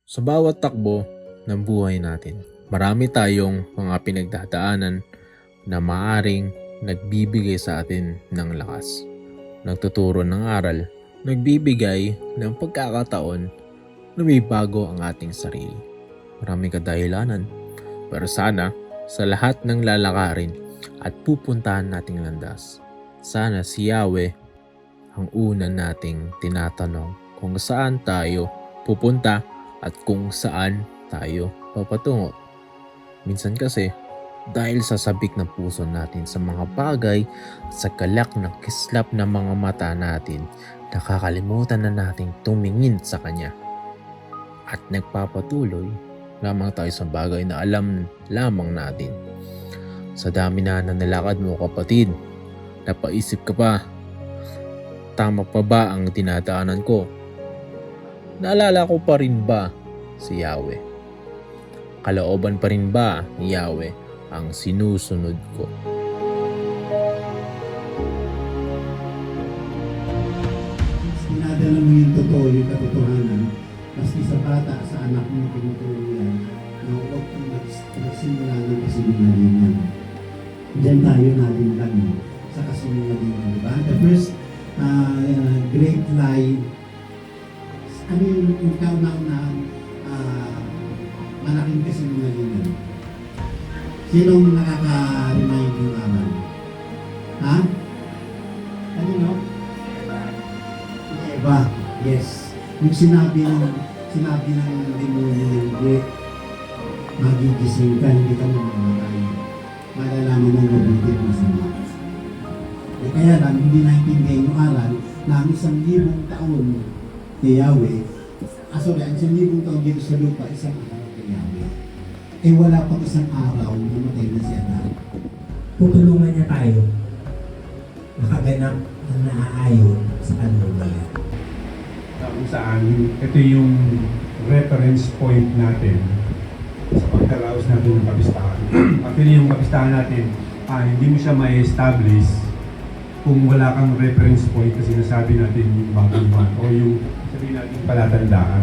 Sa bawat takbo ng buhay natin, marami tayong mga pinagdadaanan na maaring nagbibigay sa atin ng lakas. Nagtuturo ng aral, nagbibigay ng pagkakataon na may bago ang ating sarili. Maraming kadahilanan, pero sana sa lahat ng lalakarin at pupuntahan nating landas, sana si Yahweh ang una nating tinatanong kung saan tayo pupunta at kung saan tayo papatungo. Minsan kasi, dahil sa sabik ng puso natin sa mga bagay at sa galak ng kislap ng mga mata natin, nakakalimutan na nating tumingin sa Kanya. At nagpapatuloy lamang tayo sa bagay na alam lamang natin. Sa dami na nalakad mo, kapatid, napaisip ka pa, tama pa ba ang dinadaanan ko? Naalala ko pa rin ba si Yahweh? Kalooban pa rin ba ni Yahweh ang sinusunod ko? Dinadala mo yung totoo, yung katotohanan, maski sa bata, sa anak mo, tinuturo yan, na huwag kang magsimula ng kasinungalingan. Diyan tayo natin lang sa kasinungalingan, diba? The first great lie, ano yung kauna-unahang malaking kasinungalingan? Sinong nakaka-remind yung aral? Ha? Ano no? Eva, yes. Yung sinabi ng demonyo ng hindi, magigising ka, hindi ka mamamatay. Malalaman mo mabuti at masama. Eh kaya lang, hindi naintindihan yung aral na ang 1,000 taon kay Yahweh, ang 1,000 taon dito sa lupa, isang araw kay Yahweh. Eh wala pang isang araw, namatay na si Adan. Tutulungan niya tayo makaganap ang naaayon sa kanunay. Kung saan ito yung reference point natin sa pagkaraos natin ng kapistahan. Actually, yung kapistahan natin, hindi mo siya ma-establish kung wala kang reference point kasi nasabi natin yung bagong one o yung sabihin natin palatandaan.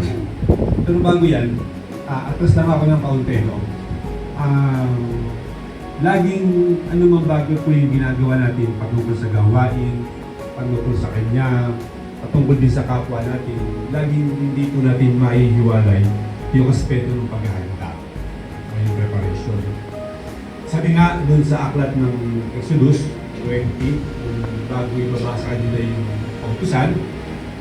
Pero bago yan, atras lang ako ng kaunti, no? Laging anumang bago po yung ginagawa natin patungkol sa gawain, patungkol sa Kanya, patungkol din sa kapwa natin, laging hindi po natin maihiwalay yung aspeto ng paghahanda o yung preparation. Sabi nga dun sa aklat ng Exodus 20, bago ibabasa nila yung kautusan,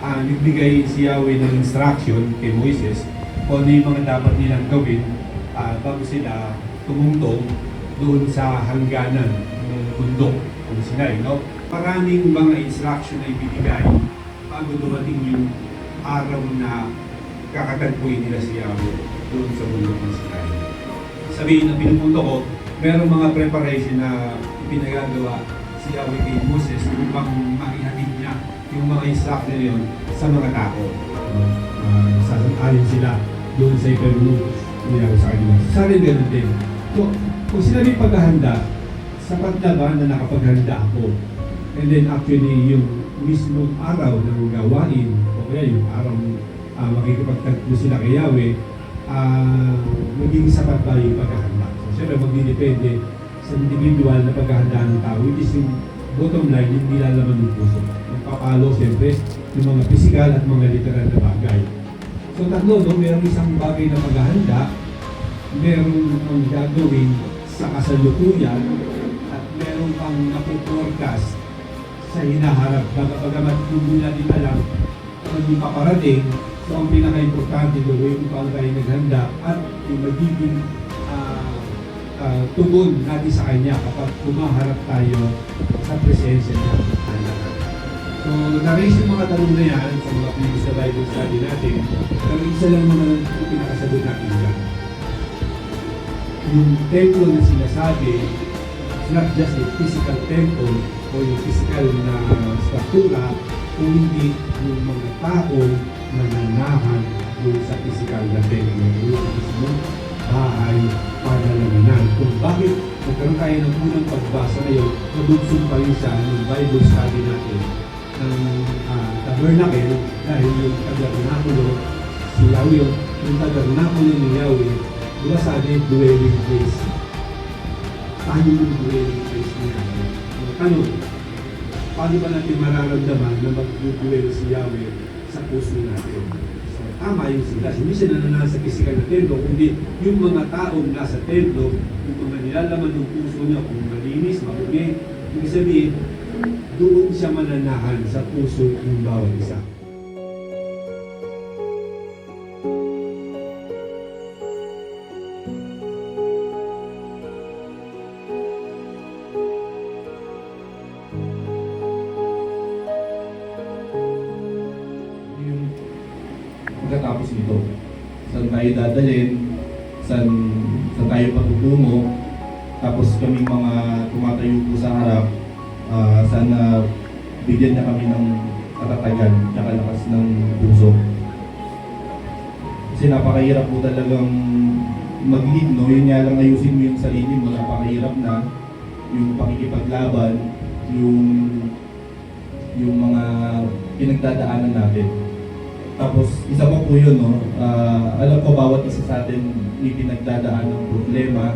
nagbigay si Yahweh ng instruction kay Moises kung ano yung mga dapat nilang gawin bago sila tumungtong doon sa hangganan ng bundok ng Sinai. No? Maraming mga instruction na ibibigay bago dumating yung araw na kakatagpuin nila si Yahweh doon sa bundok ng Sinai. Sabihin na pinupunto ko, merong mga preparation na ipinagagawa si Yahweh kay Moses upang maihatid niya yung mga instruction na yun sa mga tao. Sasang-alin sila doon sa ipinunod niya sa kanila. Sa akin ganun din. So, kung sinabi paghahanda, sapat na ba na nakapaghanda ako? And then actually, yung mismong araw ng gawain, o kaya yung araw makikipagtagpo sila kay Yahweh, magiging sapat ba yung paghahanda? So, syempre, magdidepende sa individual na paghahandaan ng tao, which is yung bottom line, yung nilalaman ng puso. Magpapalo, syempre, yung mga physical at mga literal na bagay. So, tatlo, no? Merong isang bagay na paghahanda, merong ang gagawin sa kasalukuyan, at meron pang napoforecast sa hinaharap. Bagamat hindi natin alam kung hindi paparating, so ang pinaka-importante gawin kung paano tayo naghanda at yung magiging tugon natin sa Kanya kapag kumaharap tayo sa presensya niya. So, na-raise yung mga tanong na yan sa mga previous na Bible study natin, pero isa lang naman ang pinakasagot natin dyan. Yung templo na sinasabi, it's not just a physical temple o yung physical na struktura, kung hindi yung mga tao na nanahan doon sa physical na templo, yung mismo bahay para lalanan. Kung bakit nagkaroon tayo ng unang pagbasa ngayon, nabugsong pa rin siya ng Bible study natin ng tabernacle dahil yung tabernakulo, si Yahweh ng tabernakulo ni Yahweh, diba sabi, dwelling place. Tayo yung dwelling place ni Yahweh. Tanong, paano ba natin mararamdaman na mag-dwell si Yahweh sa puso natin? So, tama yung sila. Hindi siya nananasa sa pisikal na templo, kundi yung mga taong nasa templo, yung mga nilalaman ng puso niya, kung malinis, mabuti, ibig sabihin, doon siya mananahan sa puso ng bawat isa. Yung pagkatapos nito, saan tayo dadalhin, saan tayo patutungo, tapos kaming mga tumatayo po sa harap, sana bigyan niya kami ng katatagan at lakas ng puso. Kasi napakahirap po talagang mag-lead, no? Yun nga lang, ayusin mo yung sarili mo, napakahirap na yung pakikipaglaban, yung mga pinagdadaanan natin. Tapos, isa pa po yun, no? Alam ko bawat isa sa atin may pinagdadaan ng problema,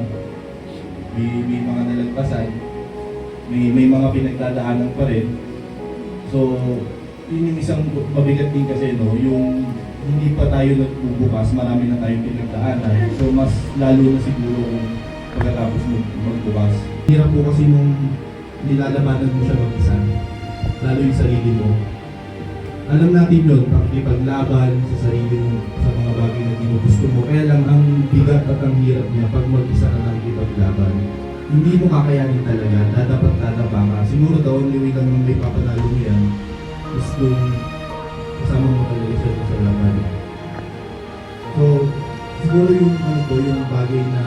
may mga nalagpasan, may mga pinagdadaanan pa rin. So, yun yung isang mabigat din kasi, no? Yung hindi pa tayo nagbubukas, marami na tayong pinagdaanan. So, mas lalo na siguro kung pagkatapos magbukas. Hirap po kasi nung nilalabanan mo siya mag-isa, lalo yung sarili mo. Alam natin yun, pakikipaglaban sa sarili mo, sa mga bagay na ginugusto mo. Kaya lang ang bigat at ang hirap niya pag mag-isa ka nakikipaglaban. Hindi mo kakayanin talaga, dadapat dadapa ka. Siguro the only way lang may papanalo mo yan is kung kasama mo talaga siya sa laban. So, siguro yung yung bagay na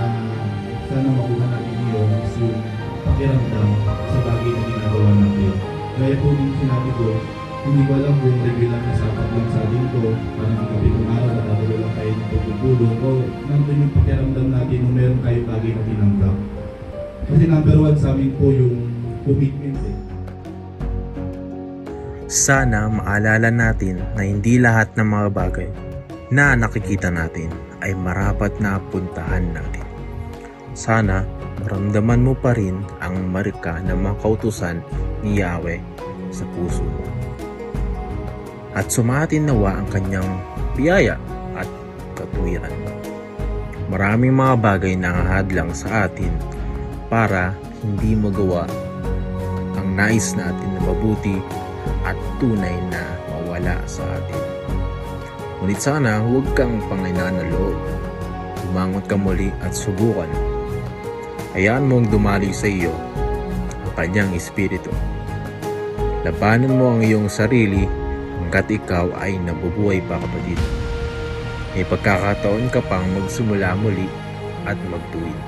sana makuha natin yun is yung pakiramdam sa bagay na ginagawa natin. Gaya po yung sinabi ko, hindi ko alam kung regular na sapat lang sa atin ko, parang ikapitong araw na tatalo lang tayo ng pagpupulong o nandun yung pakiramdam natin kung meron tayo bagay na tinanggap. Kasi number one sa amin po yung commitment eh. Sana maalala natin na hindi lahat ng mga bagay na nakikita natin ay marapat na puntahan natin. Sana maramdaman mo pa rin ang marika ng mga kautusan ni Yahweh sa puso mo. At sumatin nawa ang kanyang biyaya at katuwiran. Maraming mga bagay na hahadlang sa atin para hindi magawa ang nais natin na mabuti at tunay na mawala sa atin. Ngunit sana huwag kang panginaan ng loob. Lumangot ka muli at subukan. Hayaan mong dumaloy sa iyo ang kanyang espiritu. Labanan mo ang iyong sarili hanggat ikaw ay nabubuhay pa, kapatid. May pagkakataon ka pang magsimula muli at magtuwid.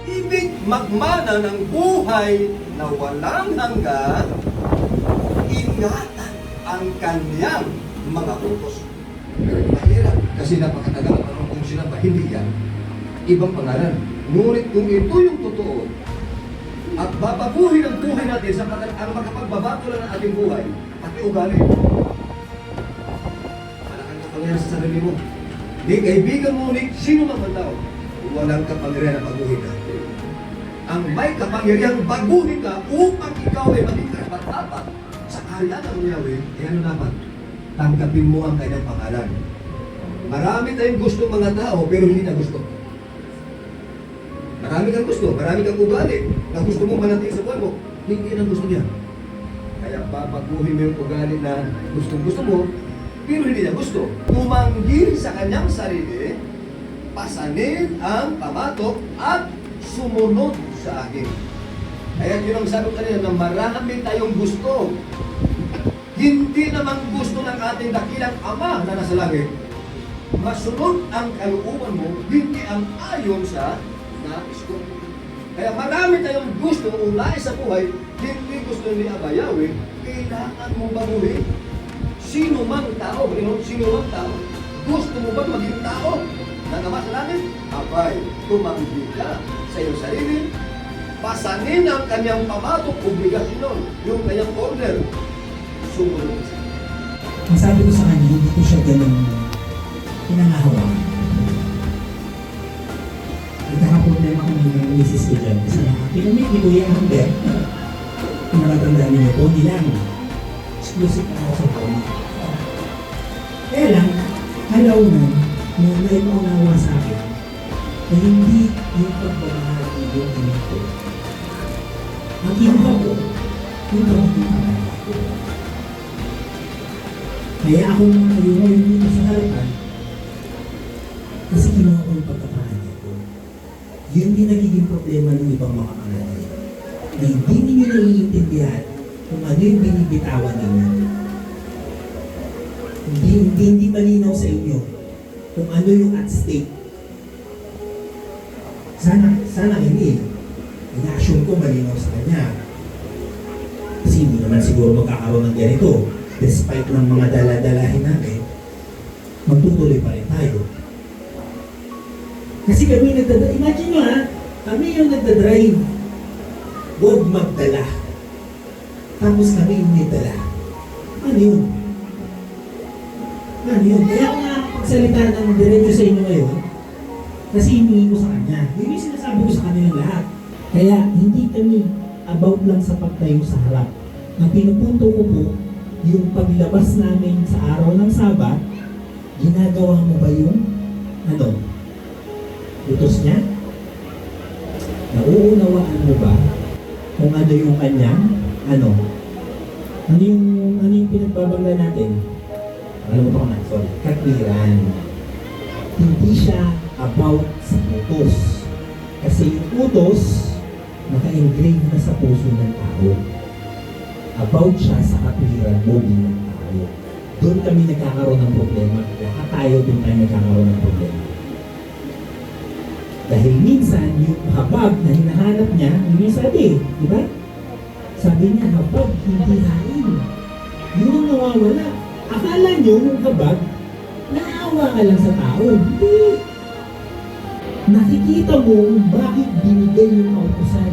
Ibig magmana ng buhay na walang hanggan, ingatan ang kanyang mga utos. Mahirap kasi napakatagal ang tanong kung sila ba hindi yan. Ibang pangalan. Ngunit kung ito yung totoo, at babaguhin ang buhay natin sa ang makapagbabago lang ng ating buhay, pati ugali. Wala kang kapangyarihan sa sarili mo. Di kaibigan mo, ni sino man ang tao, walang kapangyarihan na baguhin ka. Ang may kapangyarihan baguhin ka upang ikaw ay maging karapat-dapat sa kaharian ng Yahweh, eh ano dapat? Tanggapin mo ang kanyang pangalan. Marami tayong gusto mga tao, pero hindi na gusto. Marami kang gusto, marami kang ugali na gusto mong manatili sa buhay mo, hindi na gusto niya. Kaya babaguhin mo yung ugali na gusto mo, pero hindi niya gusto. Tumanggil sa kanyang sarili, pasanin ang pamatok at sumunod sa akin. Kaya yun ang sabi ko kanina na marami tayong gusto. Hindi naman gusto ng ating dakilang Ama na nasa langit. Masunod ang kalooban mo, hindi ang ayon sa nais ko. Kaya marami tayong gusto ulay sa buhay, hindi gusto ni Aba Yahweh, kailangan mong baguhin. Sino mang tao, sino mang tao, gusto mo ba maging tao ng Ama sa langit? Abay, tumanggi ka sa iyong sarili, pasanin ang kanyang pamatok, obligasyon, yung kanyang order, sumunod sa Ang sabi ko sa kanya, hindi ko siya ganun pinangahawakan. Nagkakaproblema kami ng misis ko dyan. Kasi pinamit ni Kuya Amber, kung nakatandaan niyo po, hindi lang. Exclusive na ako sa phone. Kaya lang, kalaunan, na naipaunawa sa akin, na hindi yung pagbabahagi yung inig ko. Ang kinuha ko, yung pagiging pangalan ko. Kaya ako nang ngayon dito sa harapan, kasi kinuha ko yung pagkapangalan ko. Yun din nagiging problema ng ibang mga pangalan. Na hindi ninyo naiintindihan kung ano yung binibitawan ninyo. Hindi malinaw sa inyo kung ano yung at stake. Sana hindi. Ina-assume ko malinaw sa kanya. Kasi hindi naman siguro magkakaroon ng ganito. Despite ng mga dala-dalahin natin, magtutuloy pa rin tayo. Kasi kami nagdadrive. Imagine nyo ha, kami yung nagdadrive. Huwag magdala. Tapos kami yung nagdala. Ano yun? Ano yun? Kaya ako nga pagsalita ng diretso sa inyo ngayon, kasi hiningi ko sa kanya. Yun yung sinasabi ko sa kanya lahat. Kaya hindi kami about lang sa pagtayo sa harap. Ang pinupunto ko po, yung paglabas namin sa araw ng Sabat, ginagawa mo ba yung utos niya? Nauunawaan mo ba kung ano yung kanyang ano yung pinagbabangga natin? Alam mo ba na? Sorry. Katwiran. Hindi siya about sa utos. Kasi yung utos, naka-engrave na sa puso ng tao. About siya sa katwiran mo bilang tao. Doon kami nagkakaroon ng problema. Lahat tayo doon tayo nagkakaroon ng problema. Dahil minsan, yung habag na hinahanap niya, yun yung sabi, di ba? Sabi niya, habag, hindi hain. Yun ang nawawala. Akala niyo, yung habag, naawa ka lang sa tao. Hindi. Nakikita mo bakit binigay yung kautusan.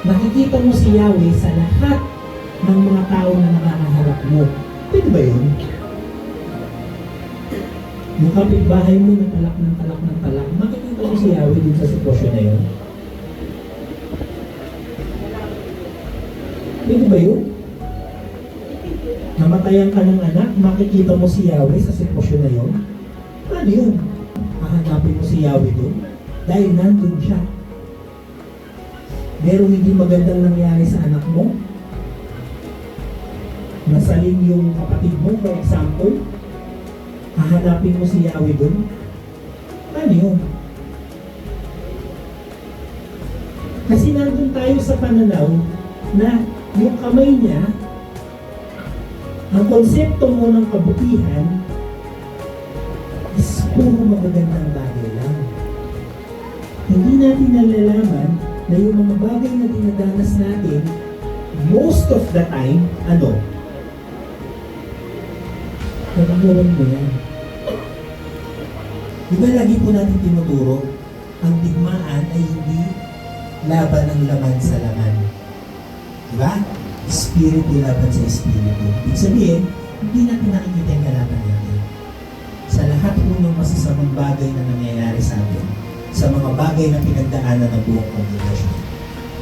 Nakikita mo si Yahweh sa lahat ng mga tao na nakakaharap mo. Pwede ba yun? Yung kapitbahay mo na talak ng talak, makikita mo si Yahweh din sa sitwasyon na yun. Pwede ba yun? Namatayan ka ng anak, makikita mo si Yahweh sa sitwasyon na yun. Ano yun? Hahanapin mo si Yahweh doon dahil nandun siya. Merong hindi magandang nangyari sa anak mo, nasaling yung kapatid mo, for example, hahanapin mo si Yahweh doon. Ano yun? Kasi nandun tayo sa pananaw na yung kamay niya, ang konsepto mo ng kabutihan is puro magagandang bagay lang. Hindi natin nalalaman na yung mga bagay na dinadanas natin, most of the time, nagagawan mo yan. Di ba lagi po natin tinuturo, ang digmaan ay hindi laban ng laman sa laman. Di ba? Espiritu laban sa espiritu. Ibig sabihin, hindi natin nakikita yung kalaban natin. Sa lahat po ng masasamang bagay na nangyayari sa atin, sa mga bagay na pinagdaanan ng buong komunitasyon,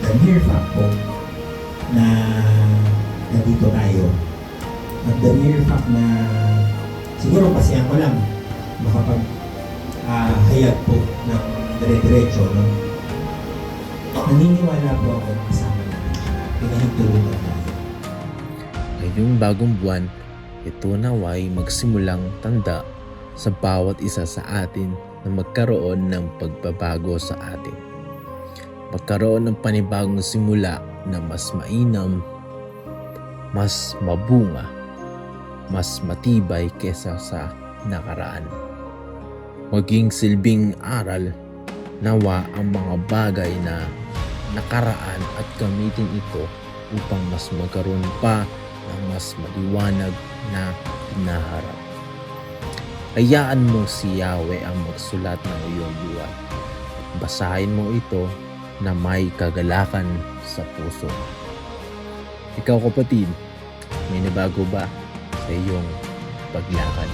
the mere fact po na nandito tayo, at the mere fact na siguro pasiyan ko lang makapag-hayag po ng dire-diretso, no? Naniniwala po ako na kasama natin siya. Pinahintulungan tayo. Ngayong bagong buwan, ito naway magsimulang tanda sa bawat isa sa atin na magkaroon ng pagbabago sa atin. Magkaroon ng panibagong simula na mas mainam, mas mabunga, mas matibay kesa sa nakaraan. Maging silbing aral nawa ang mga bagay na nakaraan at gamitin ito upang mas magkaroon pa ng mas maliwanag na hinaharap. Hayaan mo si Yahweh ang magsulat ng iyong buhay. Basahin mo ito na may kagalakan sa puso. Ikaw kapatid, may nabago ba sa iyong paglakad?